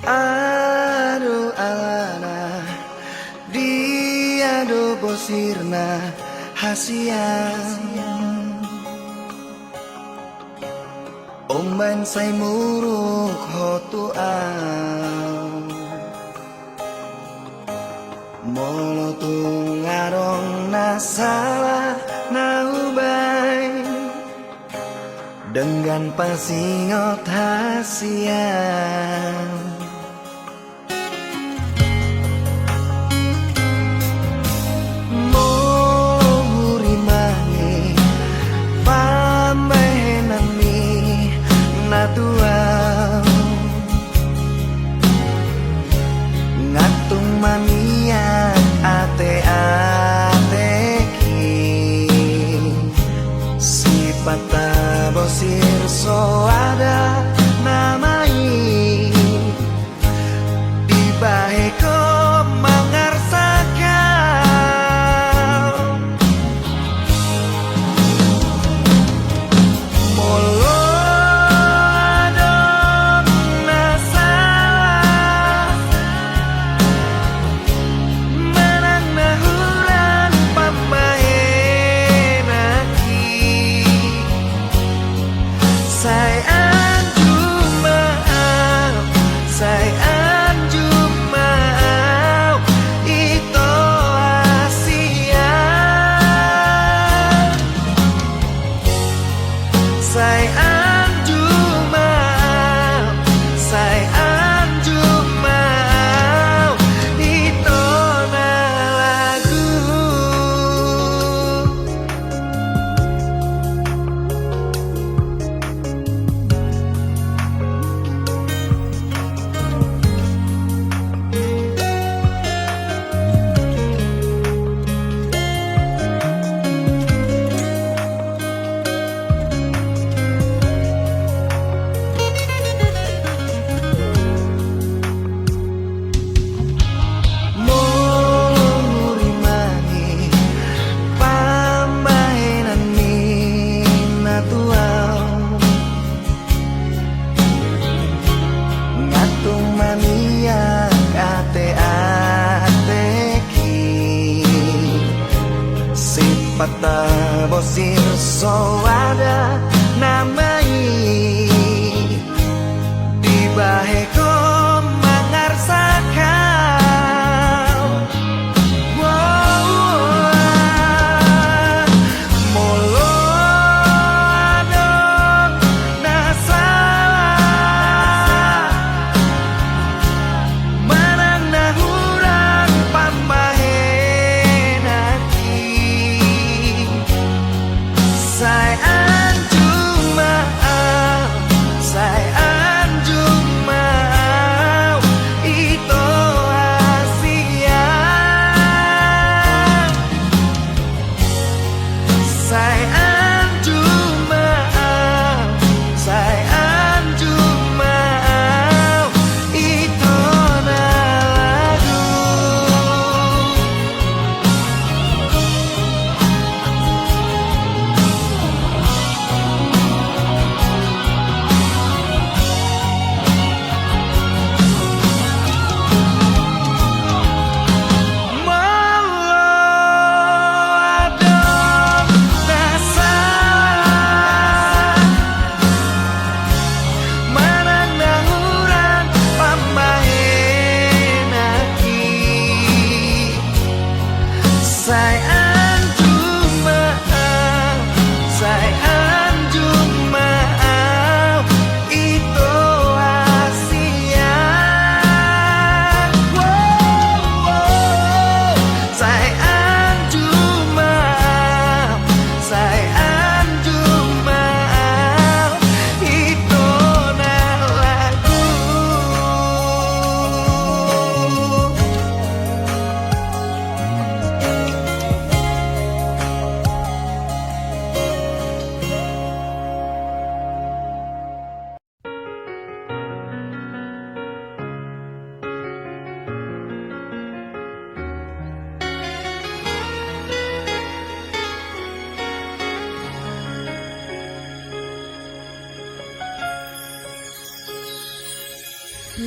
Aduh alana dia do bosirna hasian omban say muruk hotuan molo tungarong nasalah naubay dengan pasingot hasian ngatung mania ate-ateki sifat bosir so ada namai dibaheko mangarsakan molo Pata bosir so ada namai dibaheko mangarsakan molo adong nasalah manang nahurang pambahen sayang cuma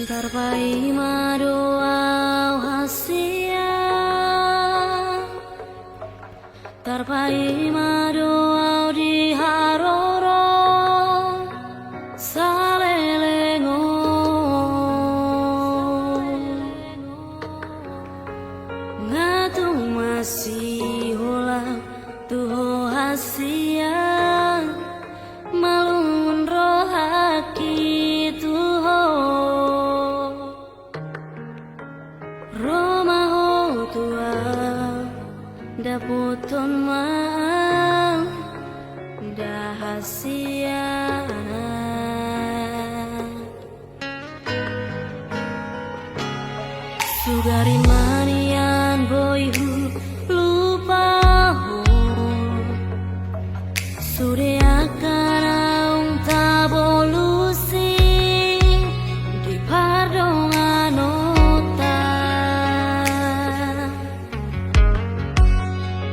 Tarpai madoau hasia, tarpai madoau di haroro salelengo, ngatu masih hola tuho hasia, malun rohaki tuho. Roma ho tua daputon mang dahasia, sugari manian boyhu lupa ho sude akan aung tabolusi di pardongan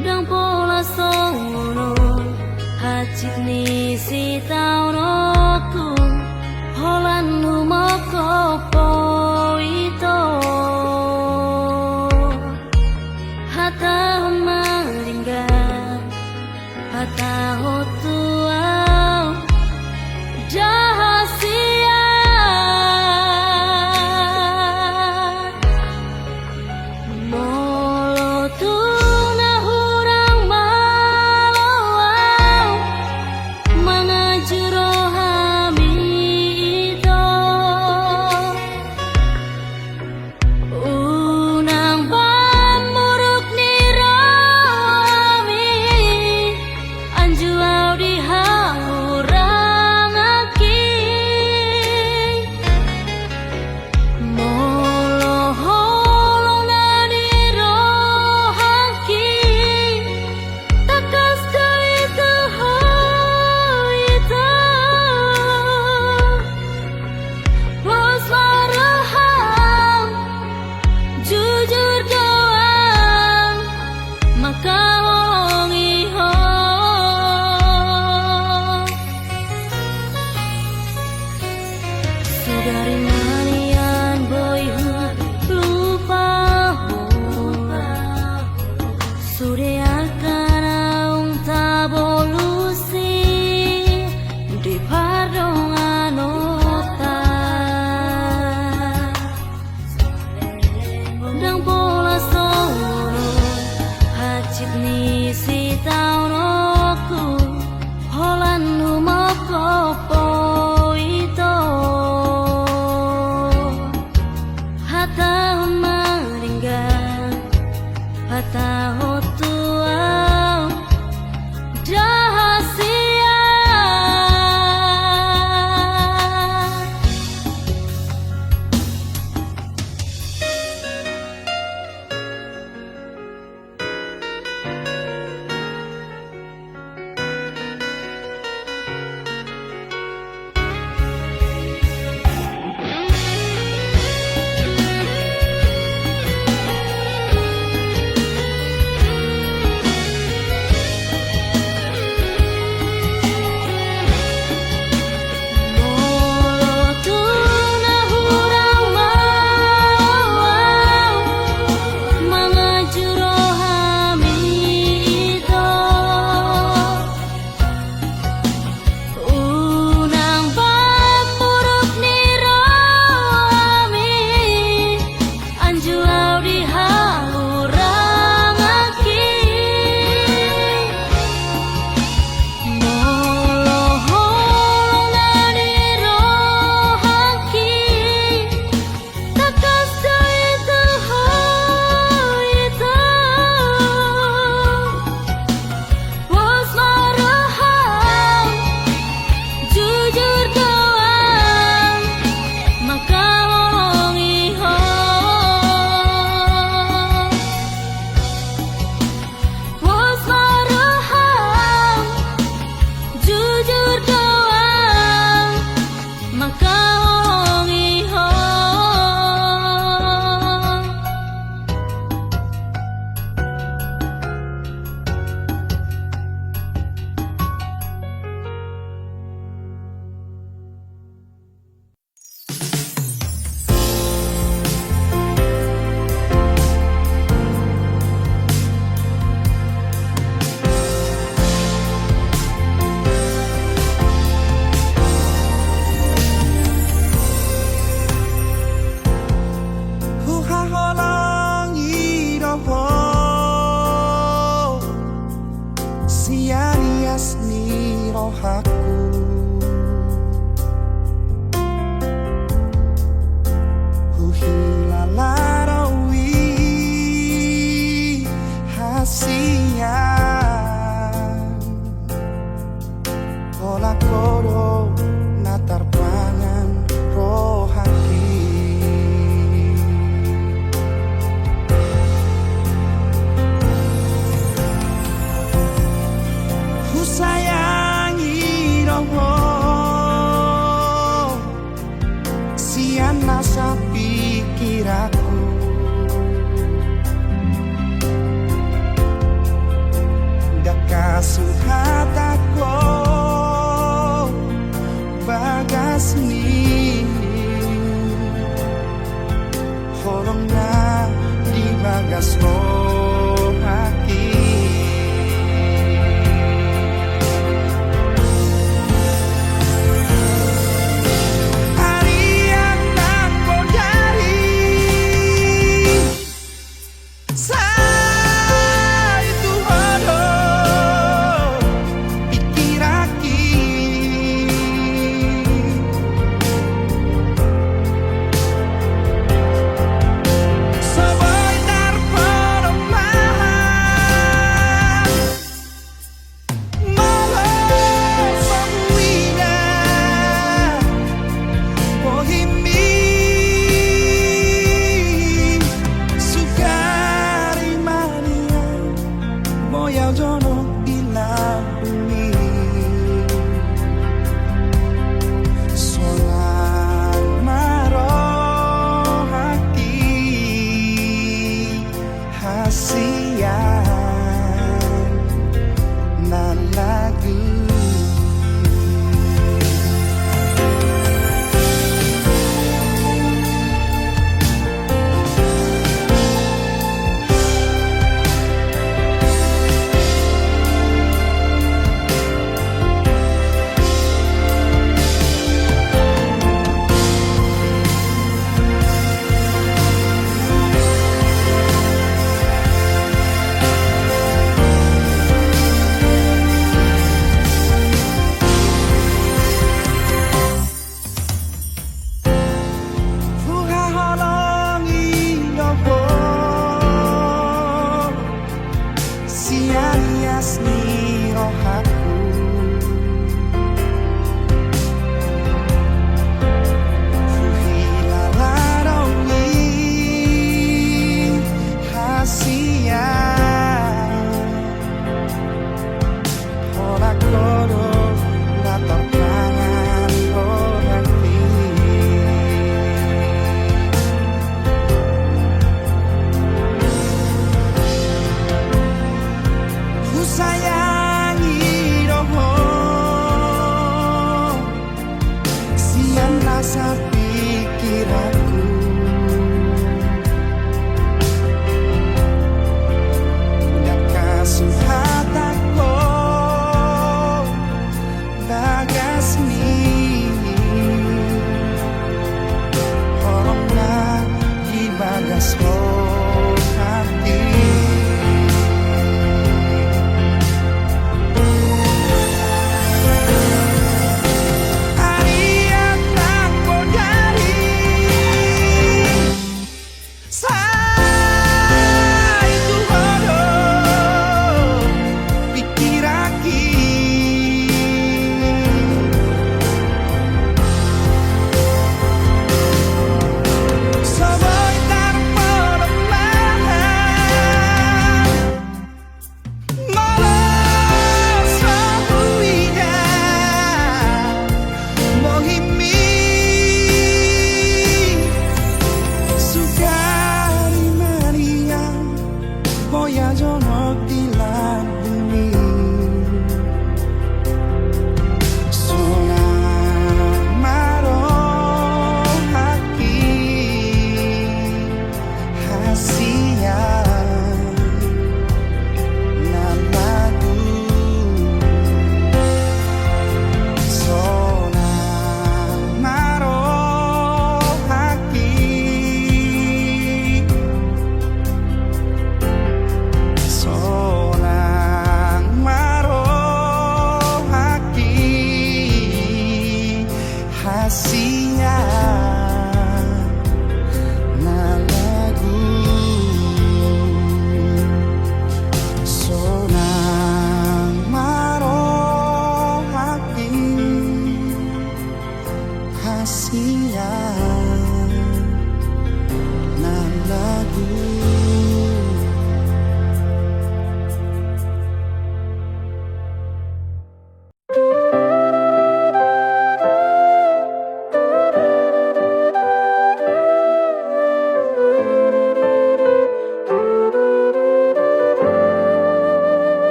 dang pola songono hacit ni si taunoku holan lumoko poito hata maringga hata hotua jahasia molo tu dari manian boyhu lupa ho sude akan aung tabolusi di pardongan ota dang pola songono hacit ni si taunoku holan lumoko poito hata maringga hata hotua jahasia rohaku. Huhilalarawi hasian Ola koro natar pangan rohaki. Ku sayangi roho sian nasa pikiraku. Dakasut hataku bagas ni holong na di bagas rohaki. Jono ilahumi solan marohaki hasian nan lagu. Yasni rohaku Huhilalarawi hasian Ola koro natar pangan rohaki. Sayangi roho sian rasa pikiranku. Dakasut hataku bagas ni orangna di bagas hati. Soboy tanpa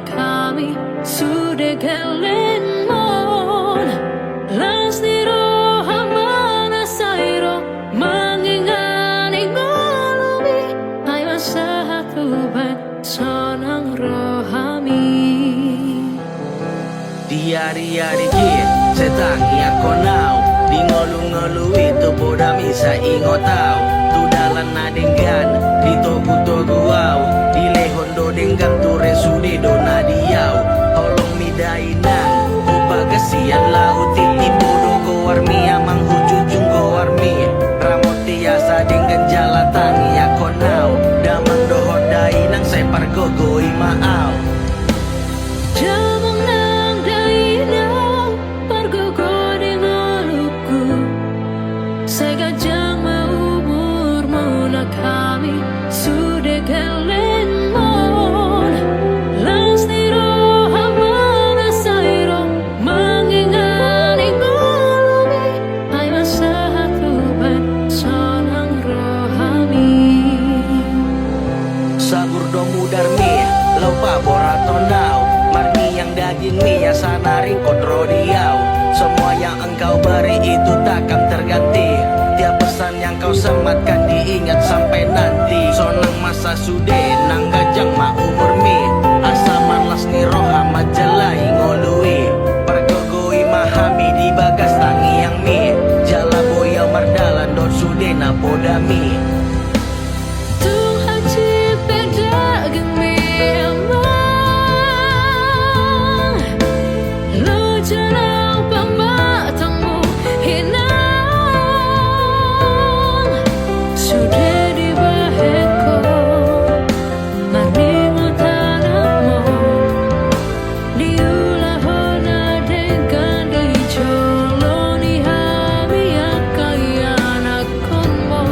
kami sudah kelenmon Lasniro hamana sairo Mangingani ngolumi Ayo satu bat sonang rohami Diari-ari jir setangi ako now Di ngolu-ngolu itu poda misa ingotau Tu dalan na denggan Di togu-togu au Di lehondo denggan tu resude do na diau Holong midai nang Upa kesian lau titi bodo ko warmi Amang hujujung ko warmi Ramoti asa denggan jala tangi ako now Damang dohodai nang separ gogo imaau Jamang nang dainaw Pargogo dengan luku Segajang maumur muna kami Sudah kelenmon Lasniro hamana sairo Mangingani ngolumi Ay masatu bat sonang rohami Sabur do mudar mi Lau paborato now Marmi yang daging mi ya sana ringkot rodiau Semua yang engkau beri itu takkan terganti Tiap pesan yang kau sematkan diingat sampai nanti Sonang masa sude nang gajang ma umur mi Asa malas ni roha majalai ngolui Pergogoi mahami di bagas tangi yang mi Jala boyau mardalan dot sude na podami Tuhan cipta gemi emang Lo jangan pematangmu hinang Sudah dibaheko Marimu tanahmu Diulah hona dengan dijoloni hami akayan akunmu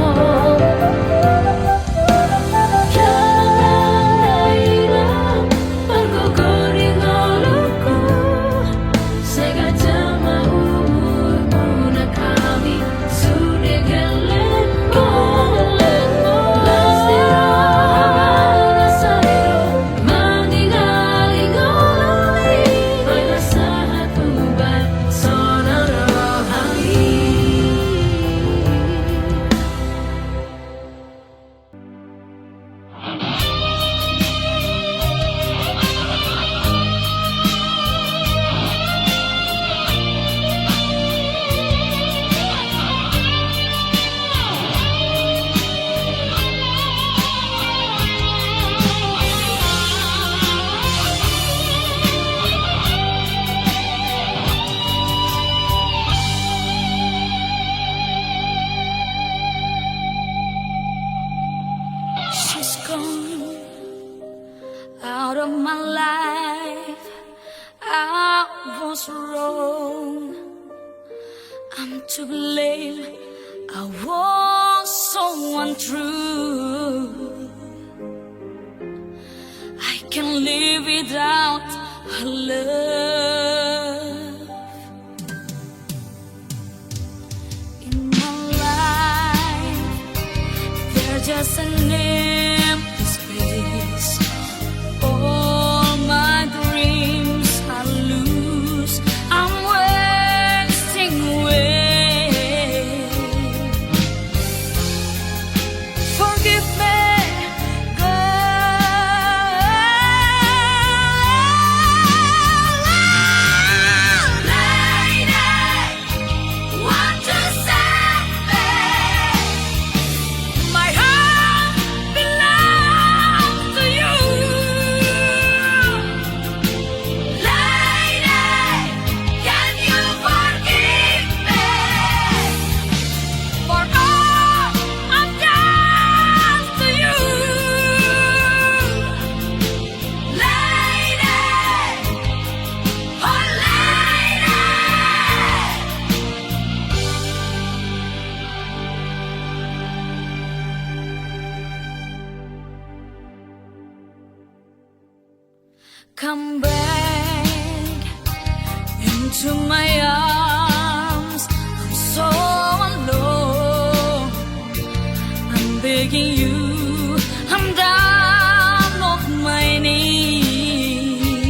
She's gone out of my life. I was wrong. I'm to blame. I was so untrue. I can't live without her love. In my life, there's just an empty space. All my dreams I lose. I'm wasting away. Forgive me, come back into my arms. I'm so alone. I'm begging you. I'm down on my knees.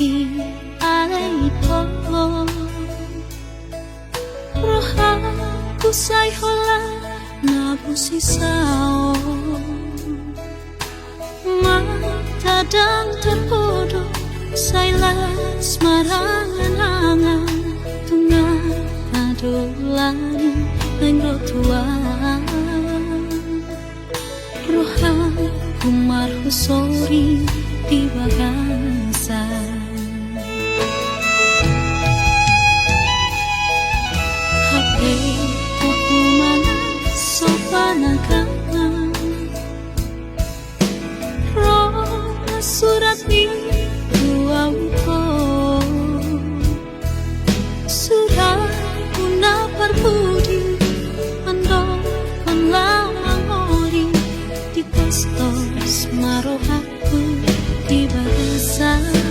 Ki ito Rohaku say hola na busisao Matadang terpodok say las marangan-angan Tunga adolan ng rotuan Rohaku marhusori di bagasan surat itu auto surat una perbudi ando lama-mori di postos marohaku di bagasan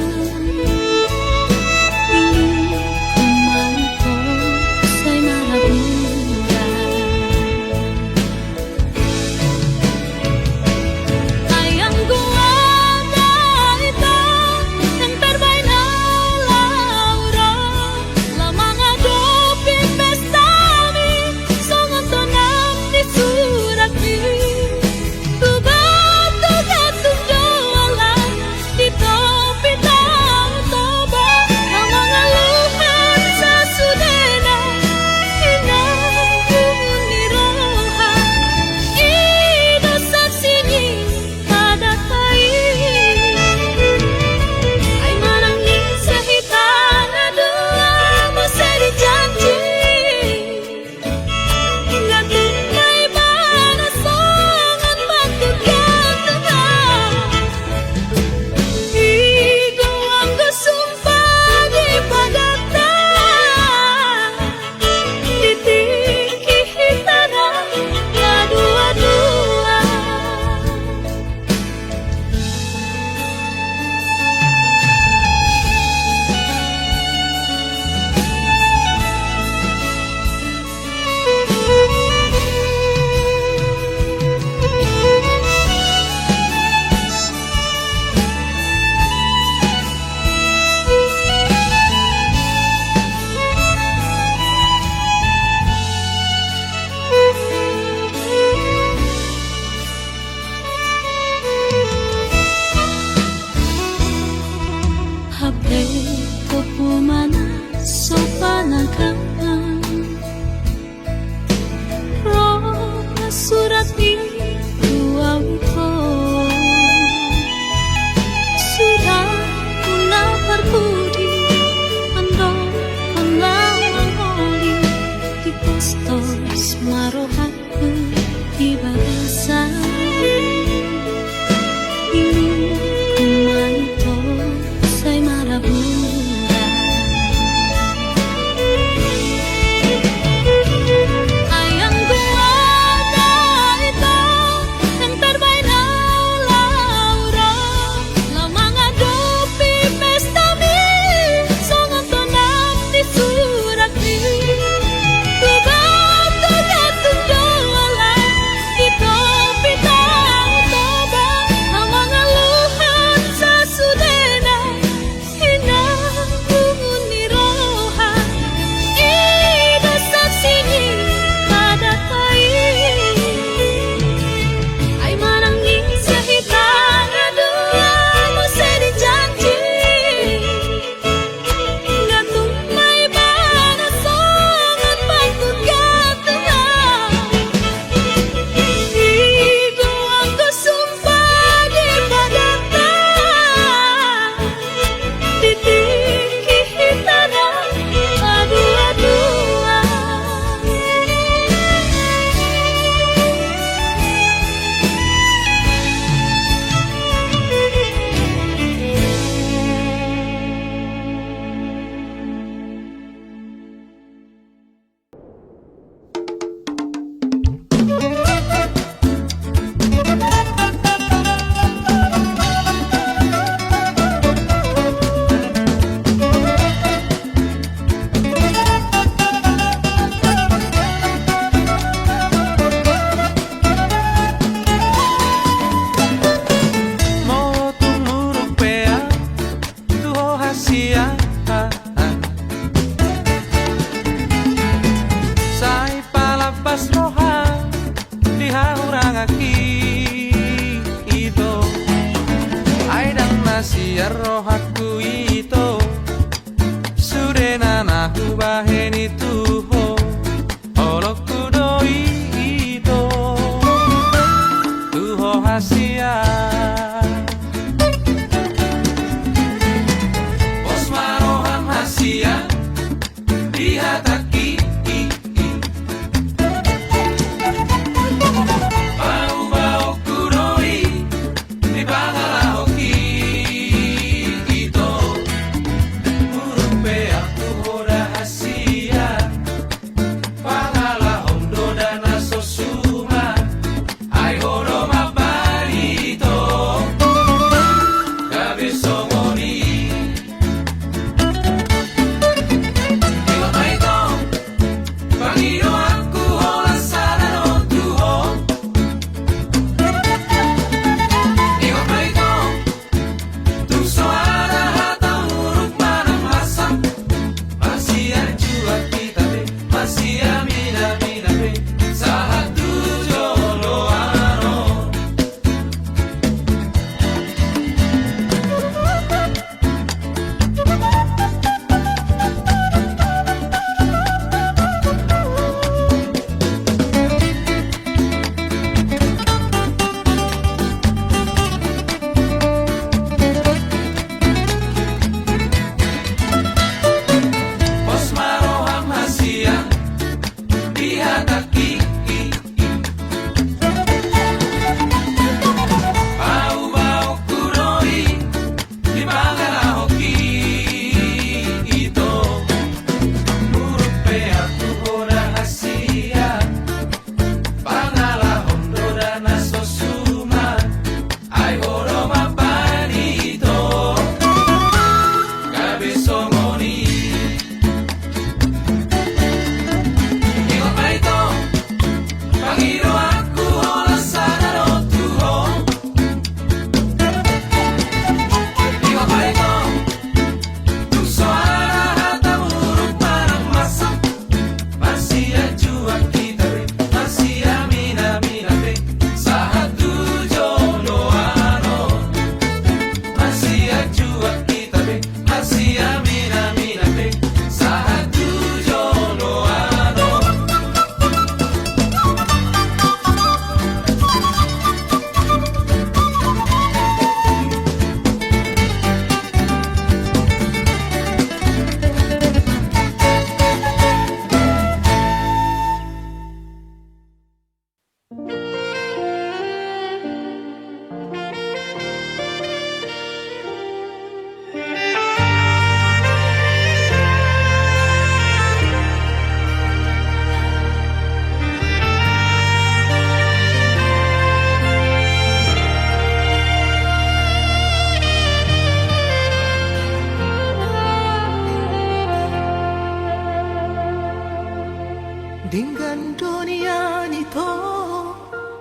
dengan dunia itu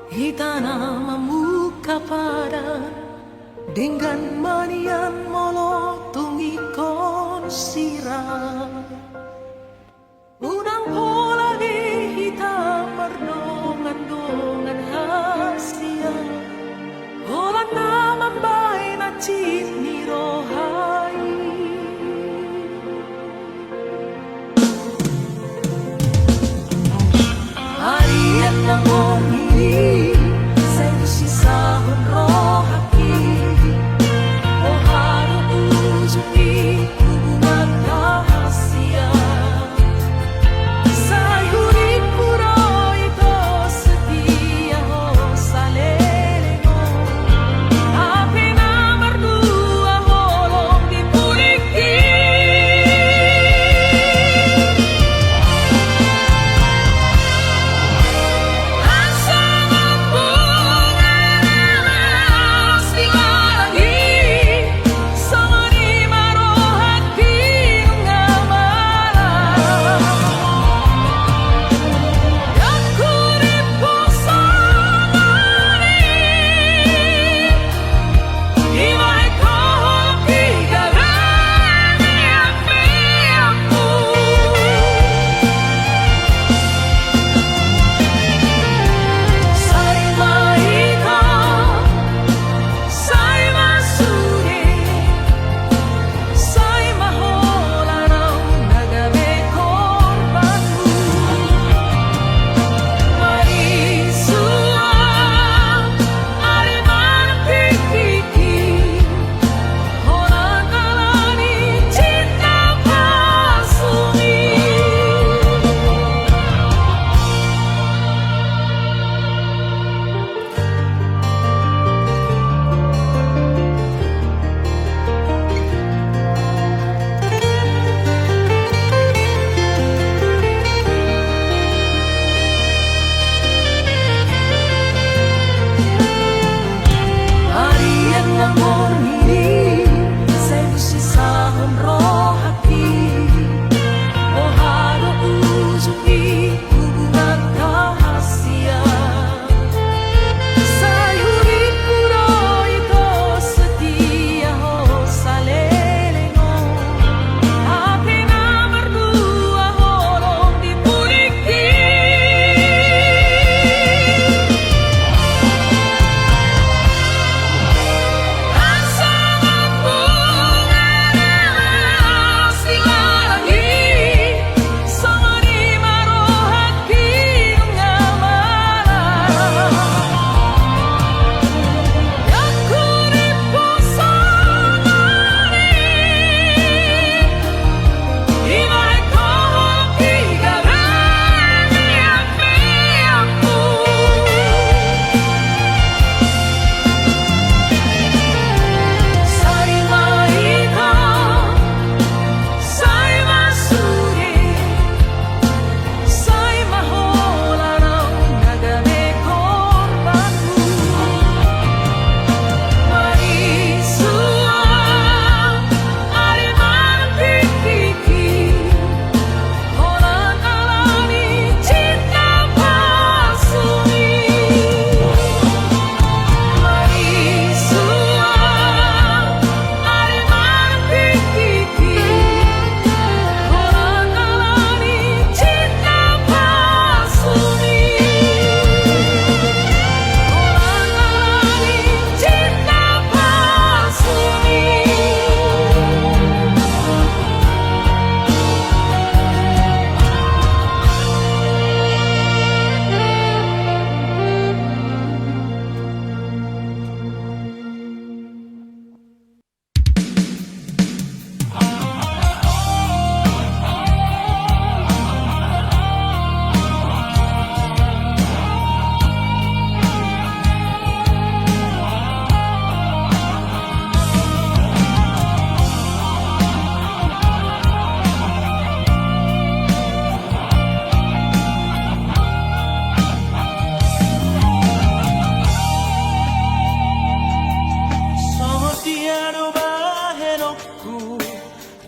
kita namamu kepada dengan manian molotungi konsira unang pola di hitam perdongan-dongan hasia pola nama baik na cip ni rohai harian ng orhiri sa sisahon rohaki o haro ujuki hubungan rahasia sa hurip puro ito setia ho saleleno api na berdua holong dipuliki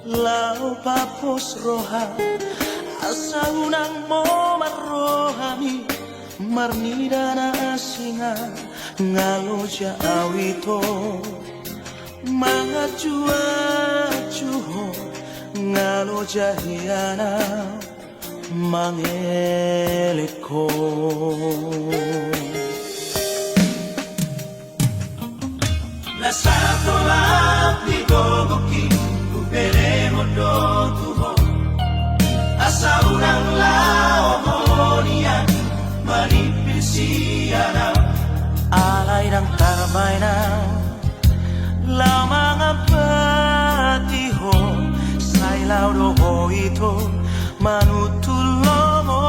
Lau papos roja asa unang mo rohani marnida na asinga ngalo ja awito mga juho ngalo ja hiana mangelit ko. Nasa tolak di gogoki kuperemo do tuho asa urang lao monian manipisiana alay ng tarmay na lamang ang patiho sa ilaw do ito manutulo mo.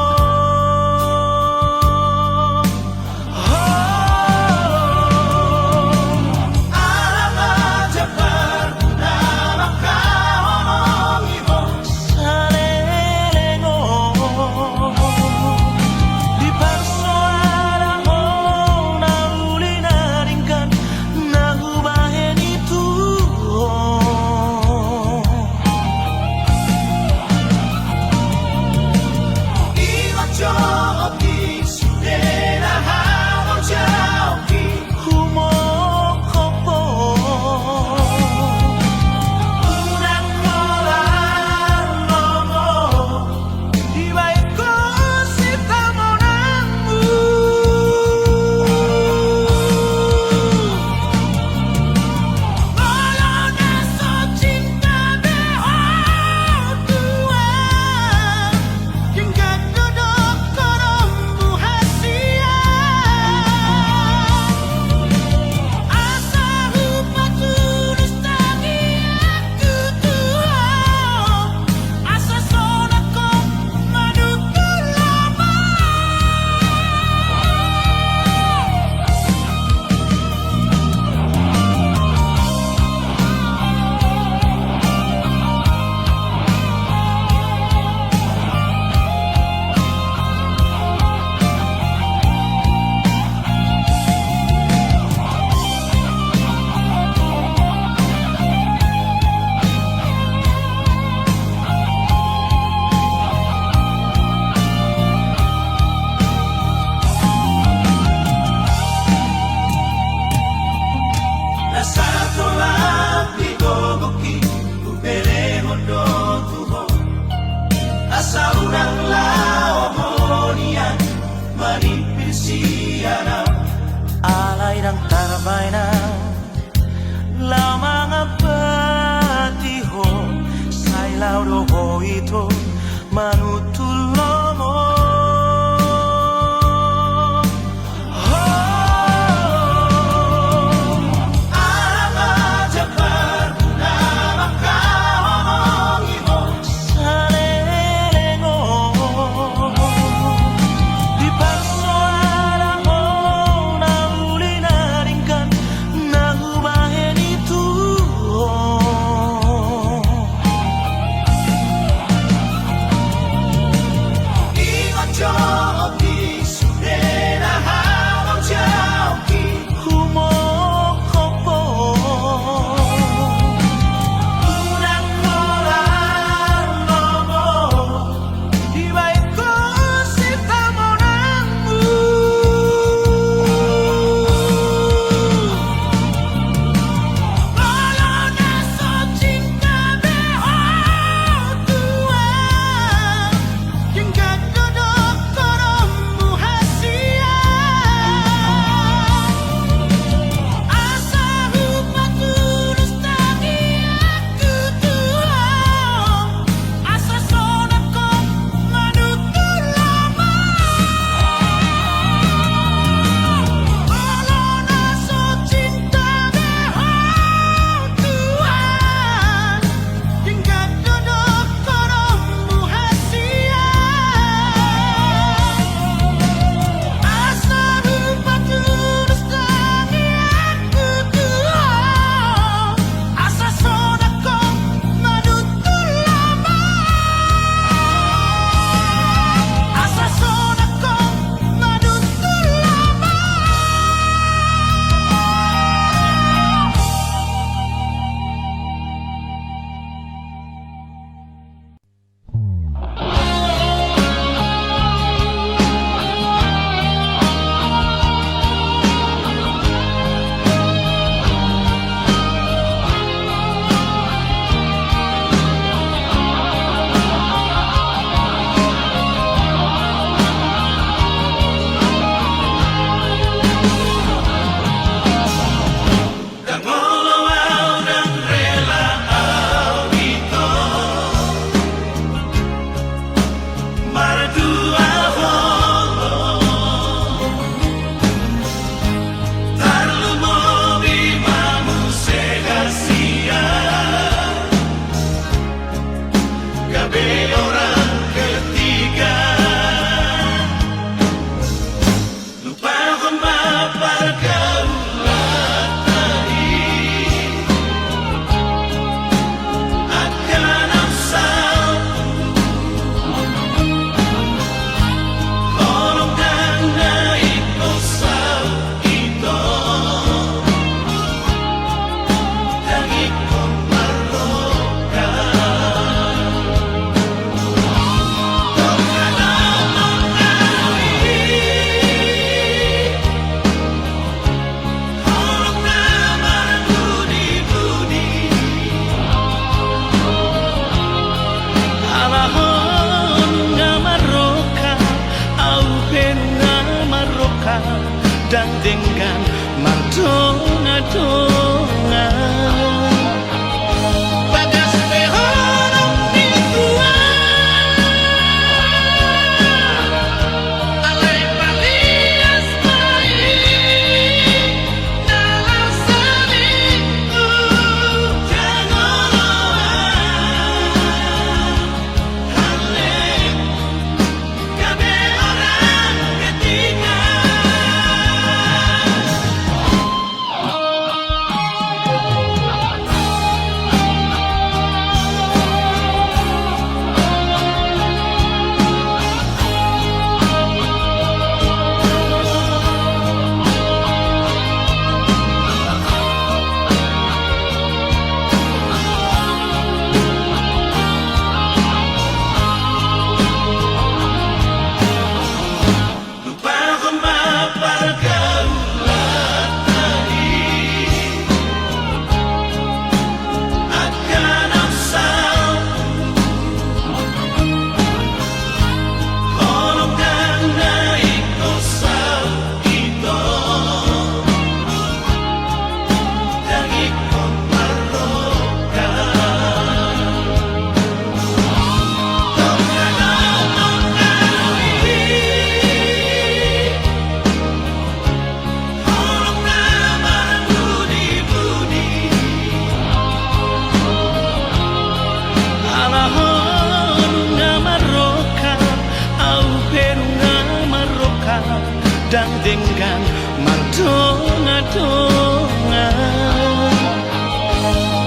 dengan mardona-dona.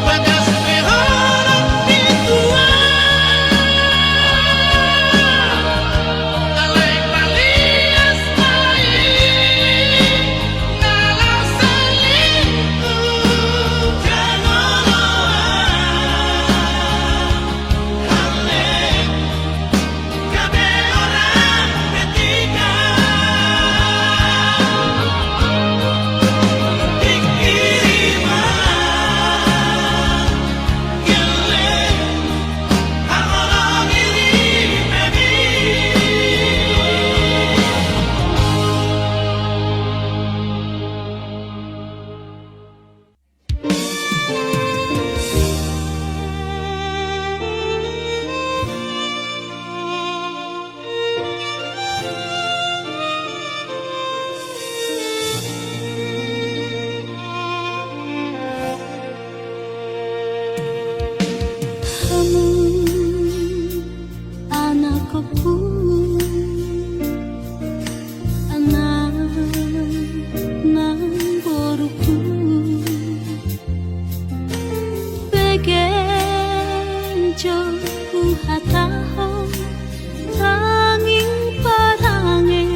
Bagas mehorok ditua, alay palias mai, ngalau saliku janoloan, hale kabe orang ketiga. Anakku, anak nang boruku, begenjo hataho tanging parange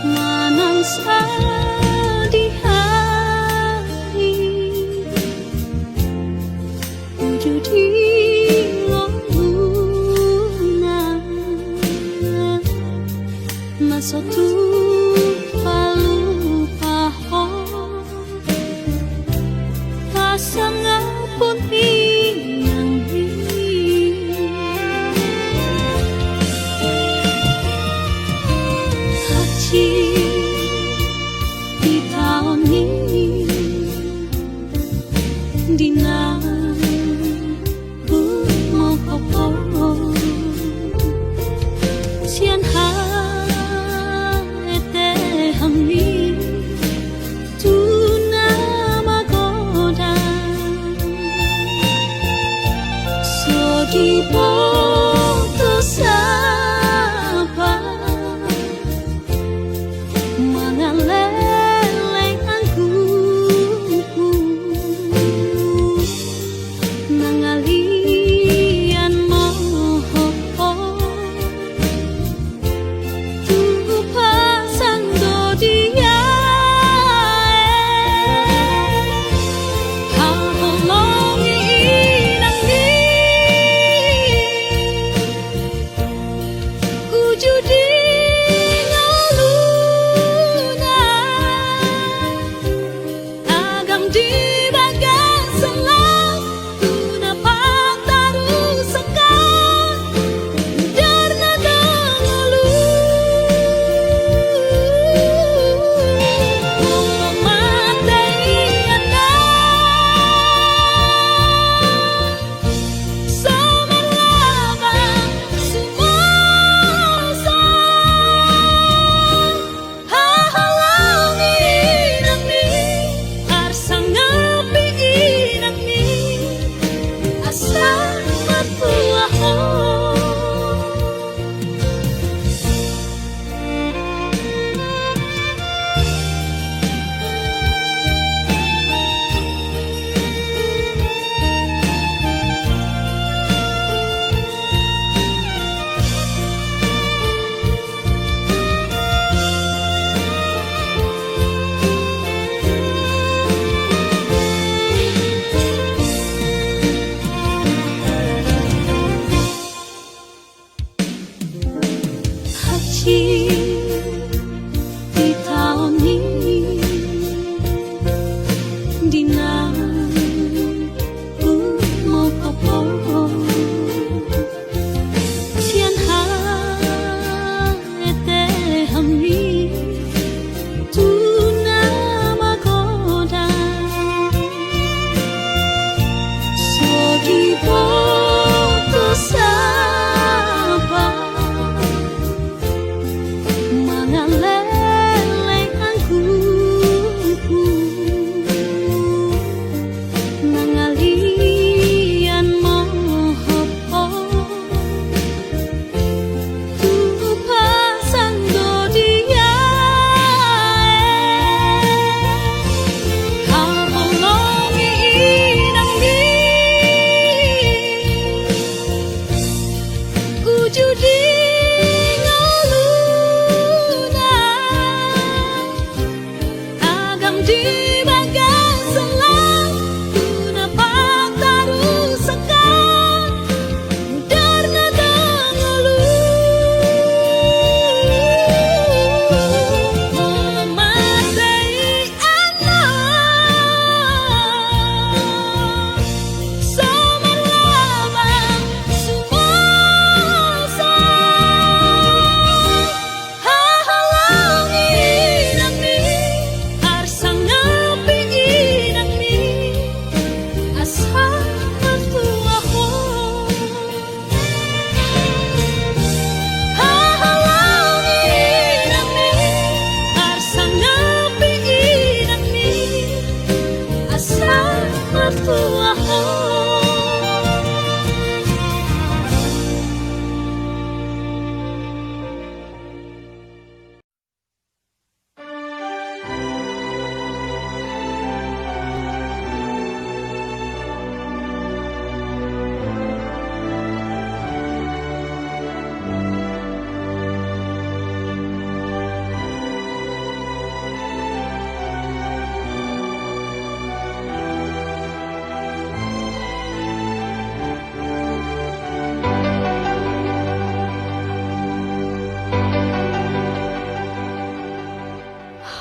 manang sadihari wujudi masotu palupaho pasangapun inanghi haji di tahun ini dina mau kopo sian hari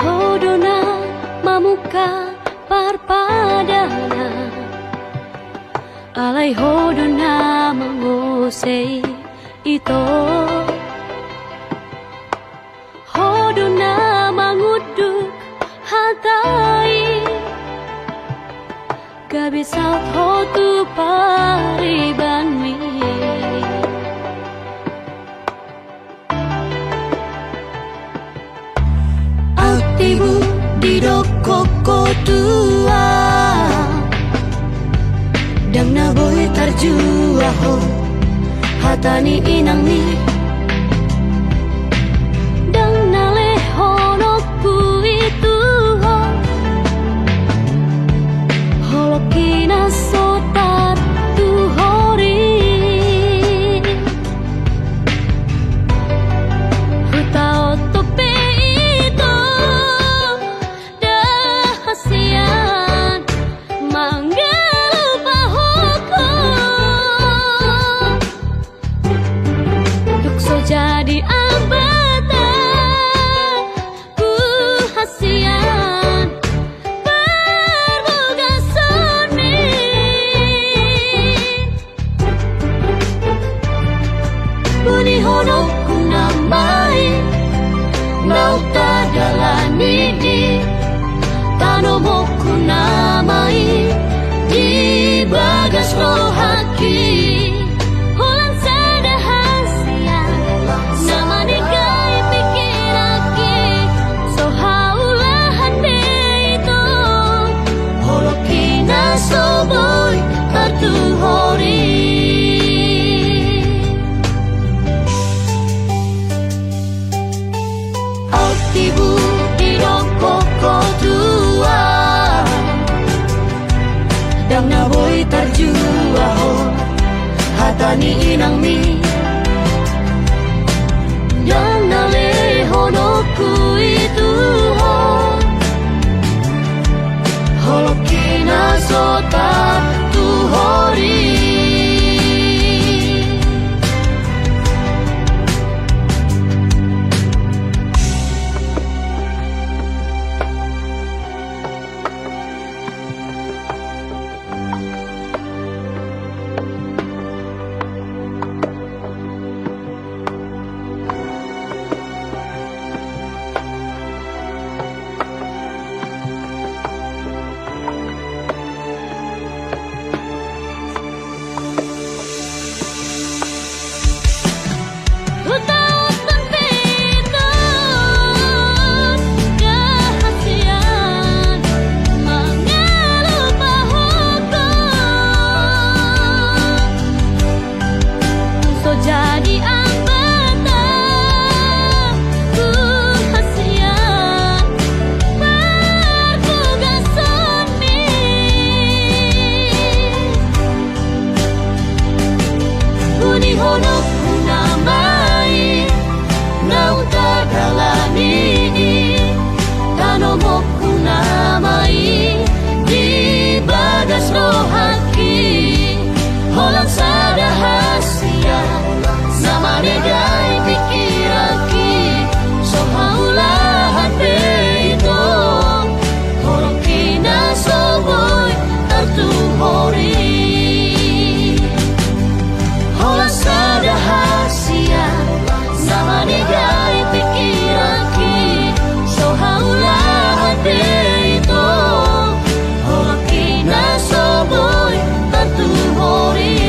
Hodona mamuka parpadana alai hodona mangosei ito hodona manguduk hatai gabi saut hotu pariban mi Autibu didoko tua Dang na boy tarjua ho hatani inang ni Dang na lehono ku itu ho holokina sotar tu hori hutao tope itu dahasian manggalu pahoko dukso jadi abatan ku hasian berboga soni buni hono ku namai nauta dalani tanomo ku namai di bagas rohaki Holang sadahasia nama nikai pikiraki so haulahan itu holokina soboy kartu hori Autibu didoko tua Dang na boy tarjua ho hatani inang mi Dang na lehono ku itu ho holokina sota tu hori Hutautun pitun dahasian manggalu pahoko so jadi abatan ku hasian berboga soni buni hono ku namai nauta dalani tanomo ku namai di bagas rohaki holang sadahasia nama negai pikiraki so haulahan itu holokina soboy kartu hori Holang sadahasia nama negai pikiraki so haulahan itu holokina soboy kartu hori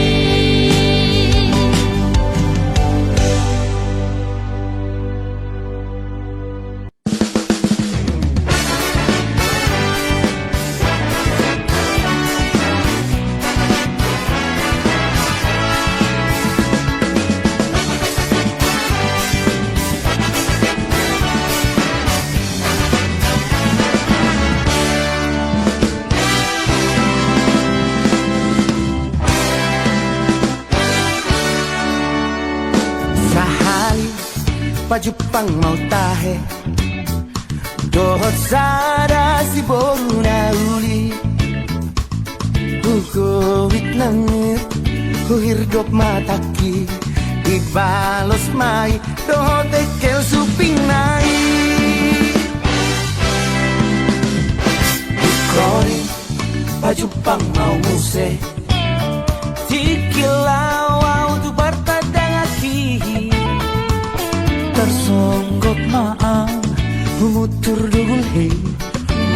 Pajupang mau tahe Dohot sada si boru na uli Huko wit langit Huhirdop mataki balos mai doho tekel suping nai Kroni baju pang mau muse Tikilau tu bertadang aki Tersonggok maang Humutur dugul hei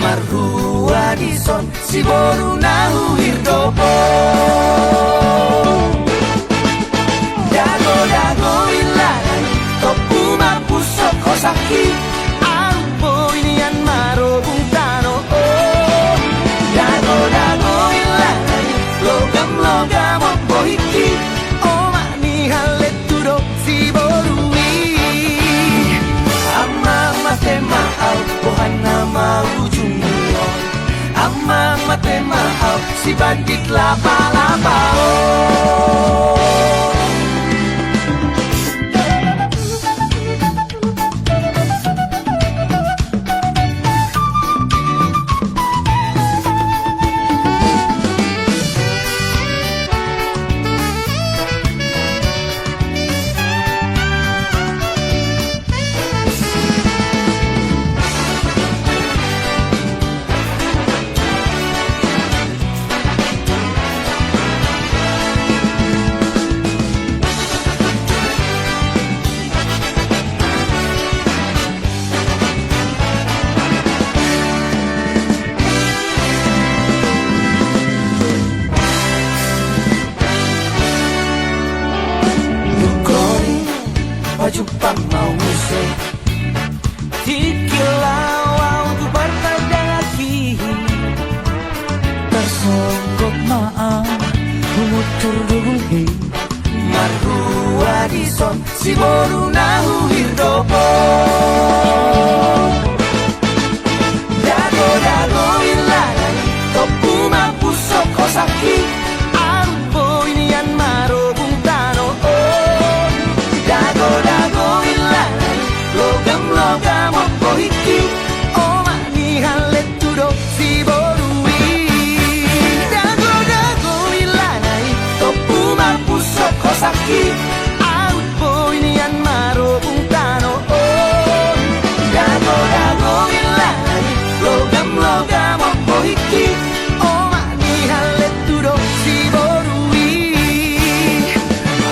Marhua dison si boru nahu hirdopo Dago ilanan topu mapusok kosaki Ampo inian maro bungtano oh Dago ilanan logam opo hiki Oh mani halet tudok si borui Ama mate maau Tuhan nama ujung mulon Ama mate maau si bandit lapa-lapa oh Jepang mau musik Tikilau tu bertadang aki Tersonggok maang Humutur dugul hei Marhua dison si boru nahu hirdopo Dago ilanan topu mapusok kosaki Ampo inian maro bungtano oh Dago ilanan logam opo hiki Oh mani halet tudok si borui Dago ilanan topu mapusok kosaki Ampo inian maro bungtano oh Dago ilanan logam opo hiki Oh mani halet tudok si borui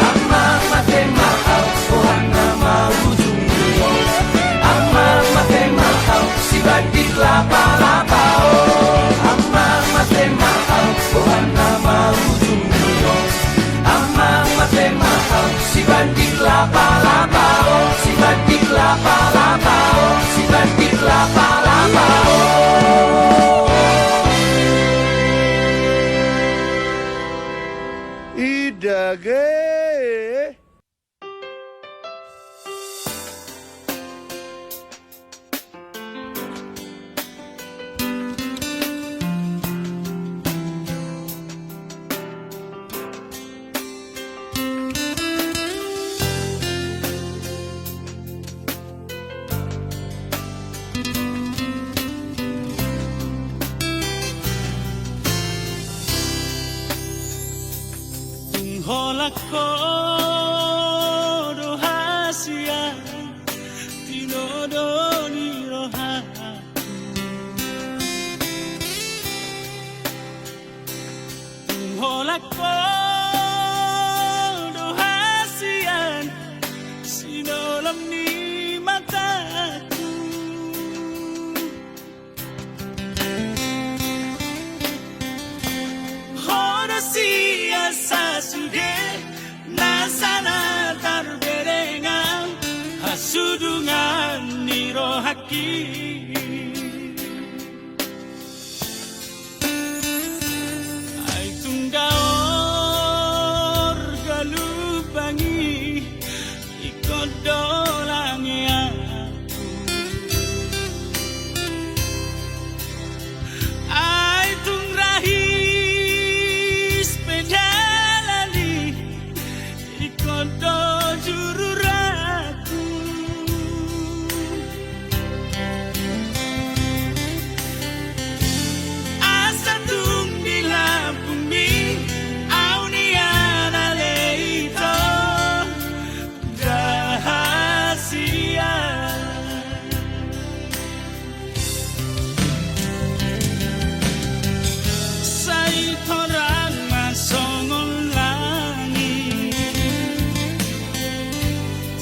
Ama mate mahal Tuhan nama ujung mulon Ama mate mahal si bandit lapa-lapa oh Ama mate mahal Tuhan nama ujung mulon Ama mate mahal si bandit lapa-lapa oh Si bandit lapa-lapa oh Si bandit lapa-lapa oh Idage Holak ko dohasia tinodoni roha Holak ko dohasia sinolam ni mataku Horasia sasuge nasana tarberengan hasudungan nirohaki Ay tunggaor galubangi ikodolangi aku Ay tungrahis pejalali ikodo jururaku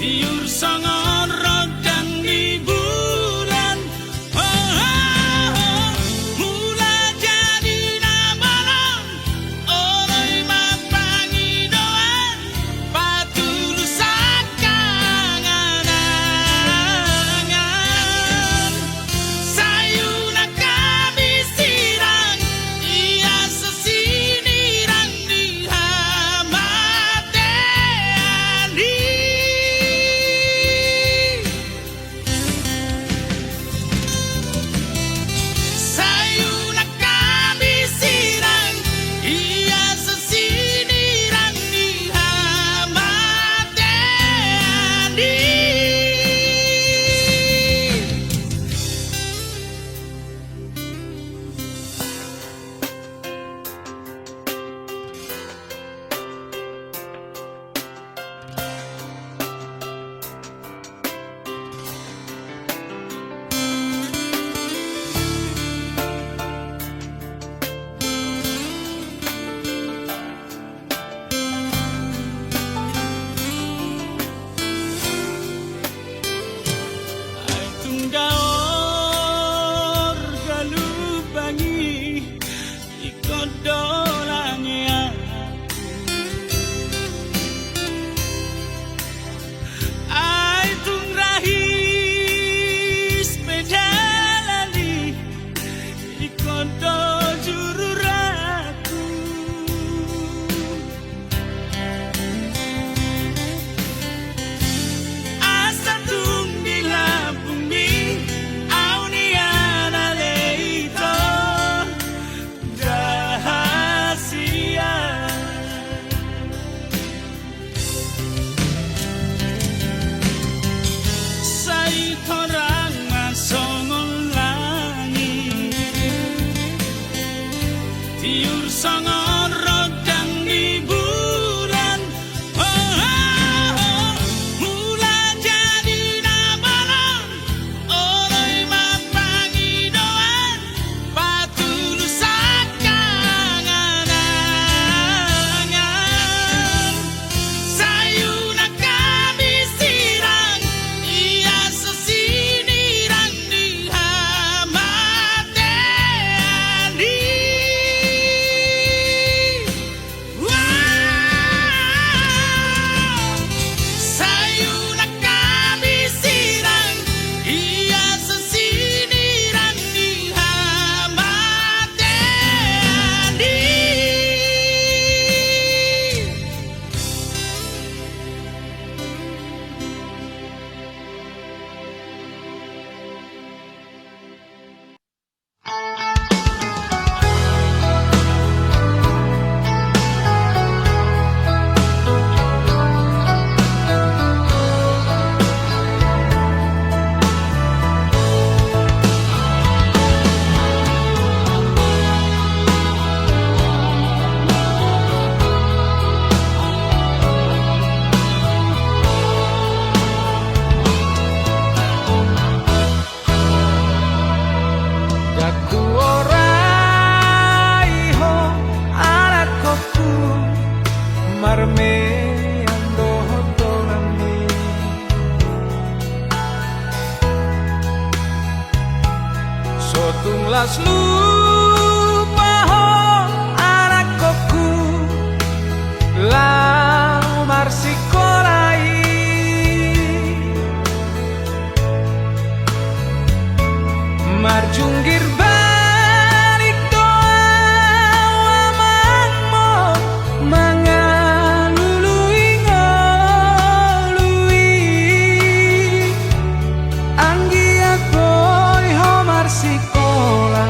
tiur songon rodang di bulan. Mula jadi nabalong oleh mapangi doan patulusan kanganangan sayuna kami sirang ia sesinirang di hamateani sayuna kami sirang ia sesinirang di hamateani. Ay tunggaor galubangi ikodolangi ay tungrahis pedalali ikodo jururaku asa tung di la bumi auniana leito rahasia sai torang masongon langit tiur songon rodang di bulan. Mula jadi nabalong oleh mapangi doan patulusan kanganangan sayuna kami sirang ia sesinirang di hamateani. Sayuna kami sirang ia sesinirang di hamateani. Jaku orai ho arakoku marme ando hotorami sotunglas lupa ho arakoku lau marsikorai marjunggir balik doa amangmo mangalului ngolui anggi akoi ho marsikola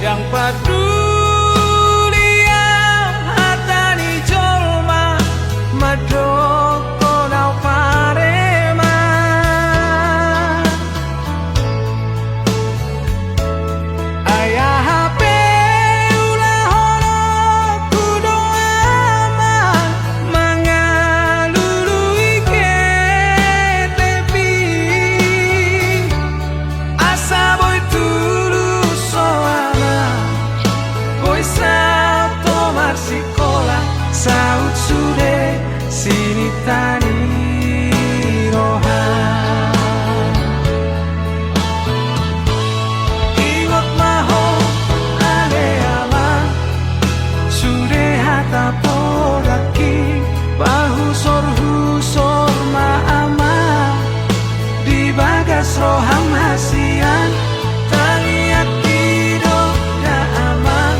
yang peduli hatani jolma madoko nau parema ayah hape ulah holo kudo aman mangalului ke tepi asa boy tulus soana boy sao tomar sekolah saut sude sini tani rohan ingot maho ale ala sude hata podaki bahu sor maama di bagas roham hasian tangiat tido da aman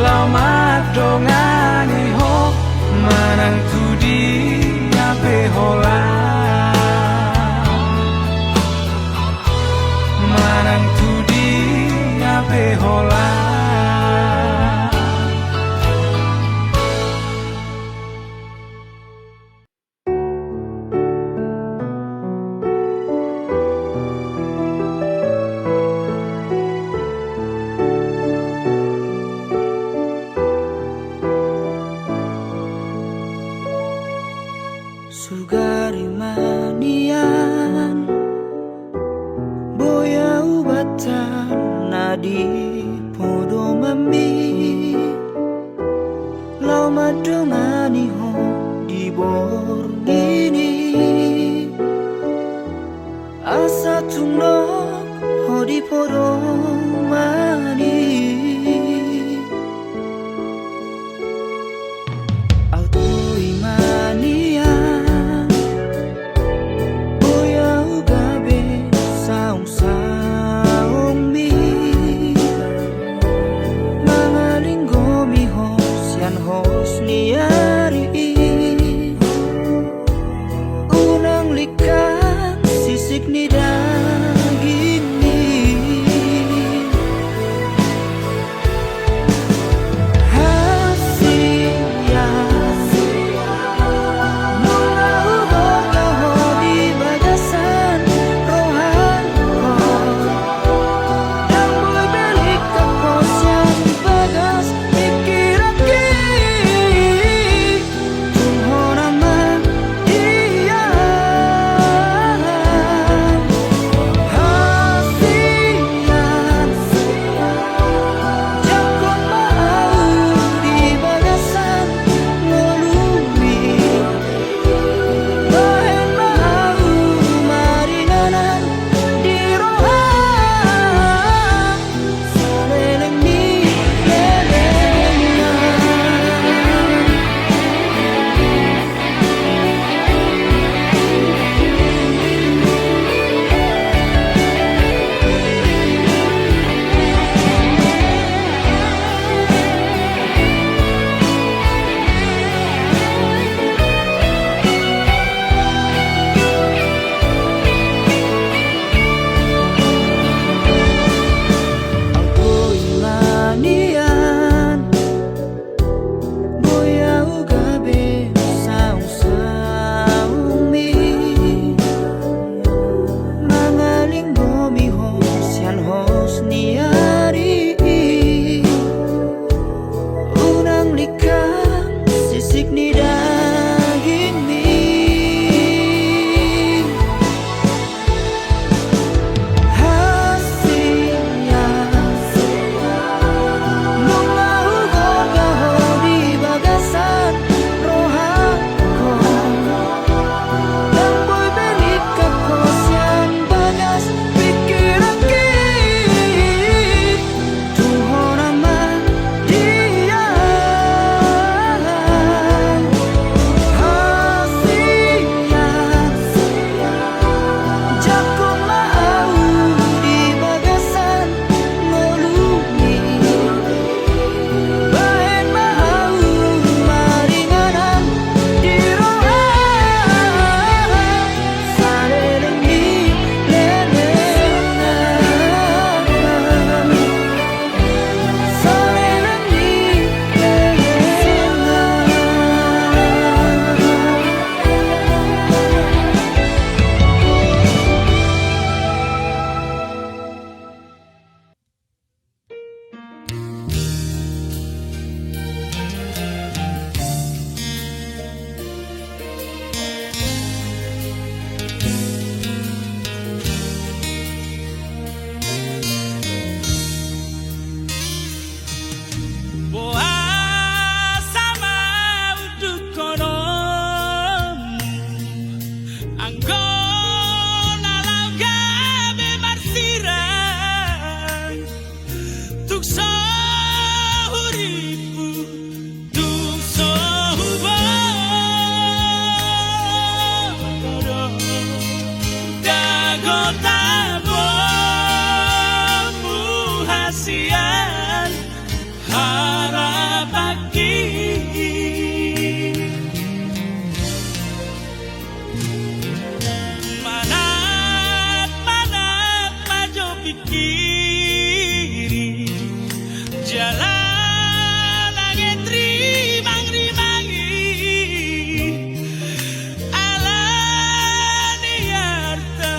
lama dongani ho manang tudi ape hola manang tudi ape hola Sugari manian boya ubatan nadi podo mambi lau madongani ho di bor ini asa tungno ho di podo mani auto imanian boya ugabe saung mi mangalinggomi hos yan hos niari unang likan sisik ni daging ni hasia mula uboga ho di bagasan rohanko dan boy belik kapos yang bagas pikiraki tungho naman iyan hasian jakon mau di bagasan ngolumi bahen mau marinanan di rohan saleleng ni lelengan Auto imanian boya ugabe saung mi mangalinggomi hos yan hos niari unang likan sisik ni daging mi hasia mula uboga ho di bagasan rohanko dan boy belik kapos yang bagas pikiraki rahasian harap pagi manat maju pikiri jalan angin rimang-rimangi alani harta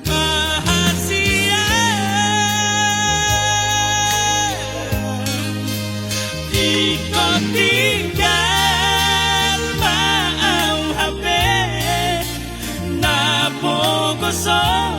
mahasia ikut tinggal mau HP napo kosong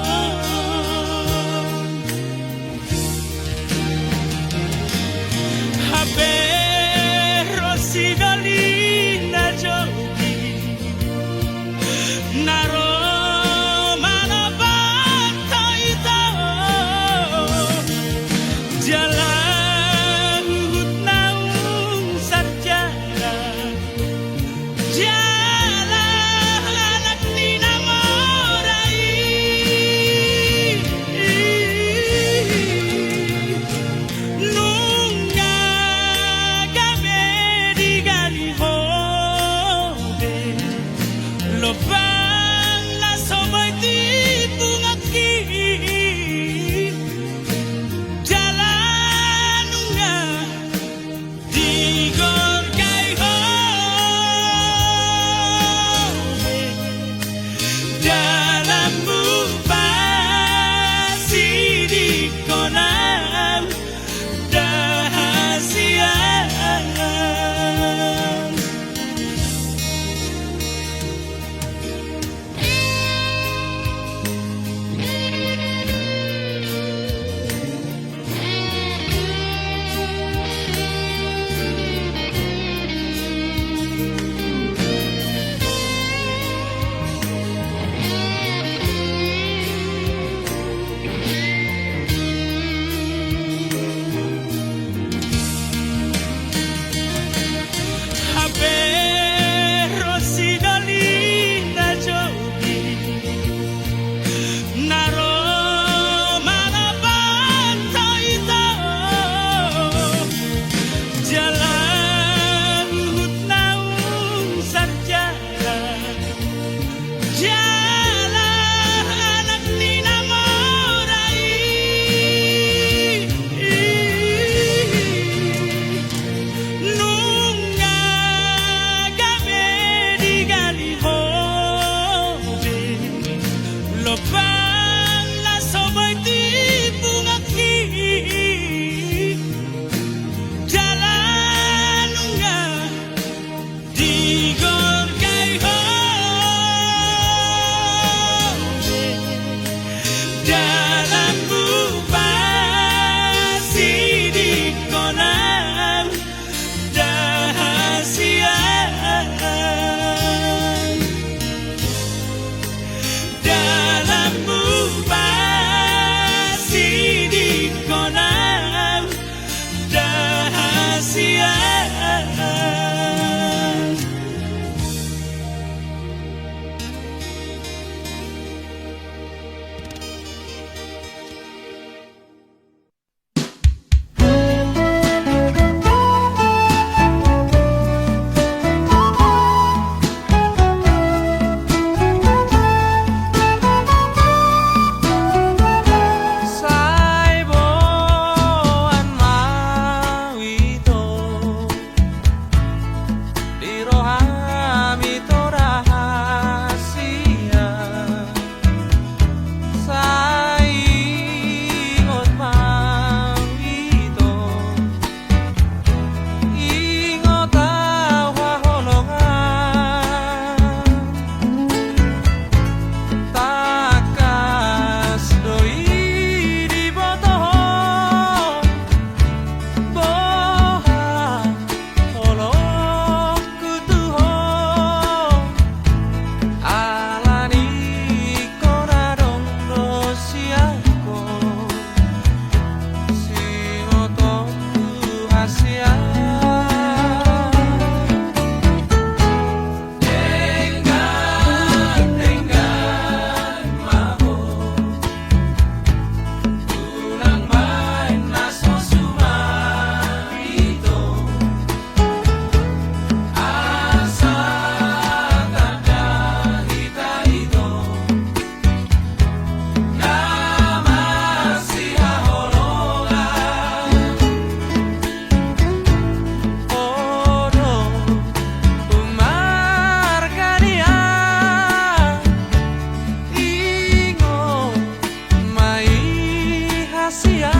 rahasia.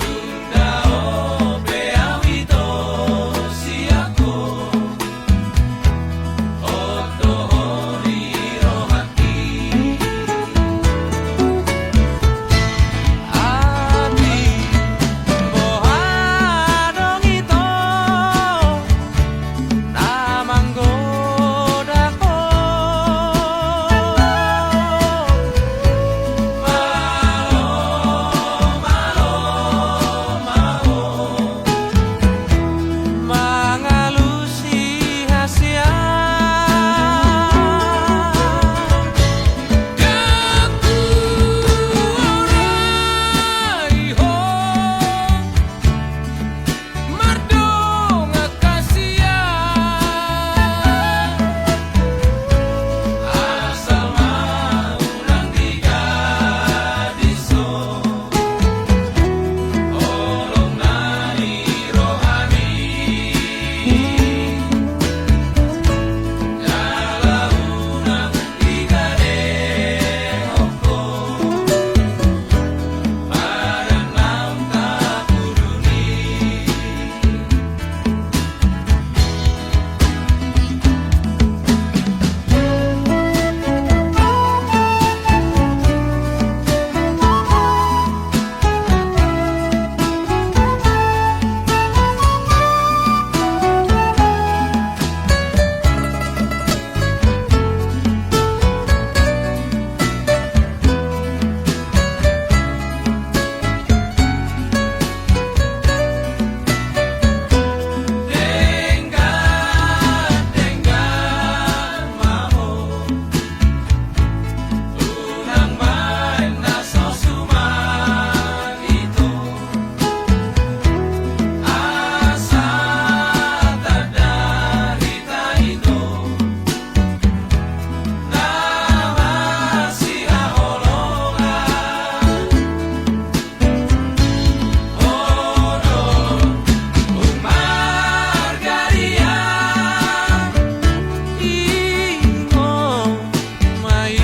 Tunda o beawito siako oto ori rohaki. Ati bohadong ito namanggoda ko. Mangalusi hasia. Daku orai ho mardong akasia. Asal maulang tiga diso olong nari rohani. Jalaunang tiga dehoko Padang nam kapuruni. Tenggan maho unang main naso suman itu. Asa tadarita itu nama si haolongan. Odo Margaria Ingo mai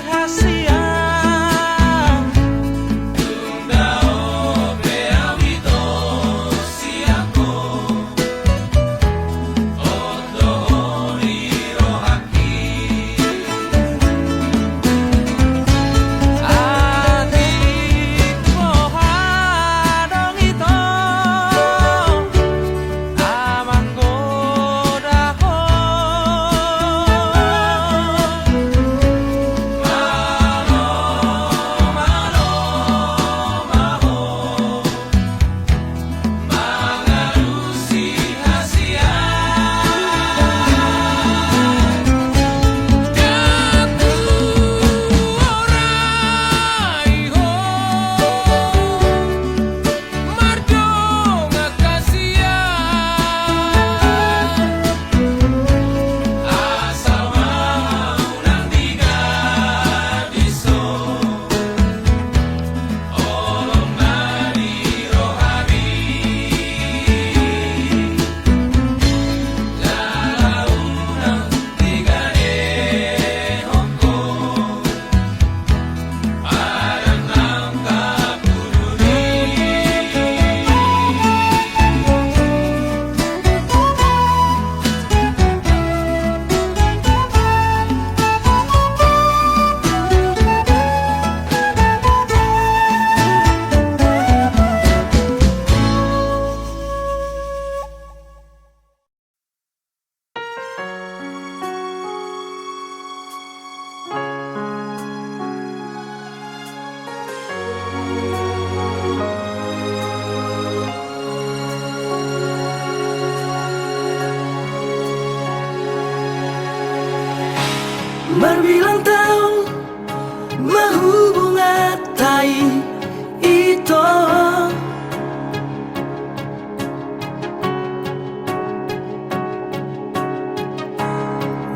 hasia. Tunda o beawito siako oto ori rohaki. Adik bohadong ito namanggoda ko. Maho mangalusi hasia. Daku orai ho mardong akasia. Asal maunang tiga diso olong nari rohani. Jalaunang tiga dehoko Padang nam kapuruni. Berbilang tahun mahubungat tai ito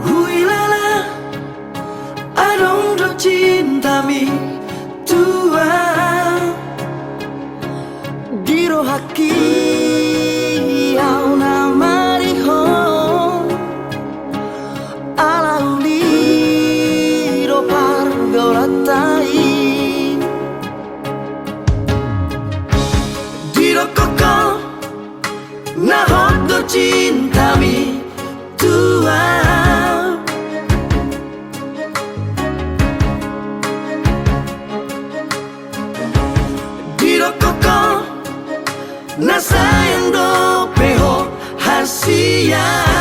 huilala adong do cinta mi tua giro haki au namariho alauli do pargoratai. koko nasayang do peho hasia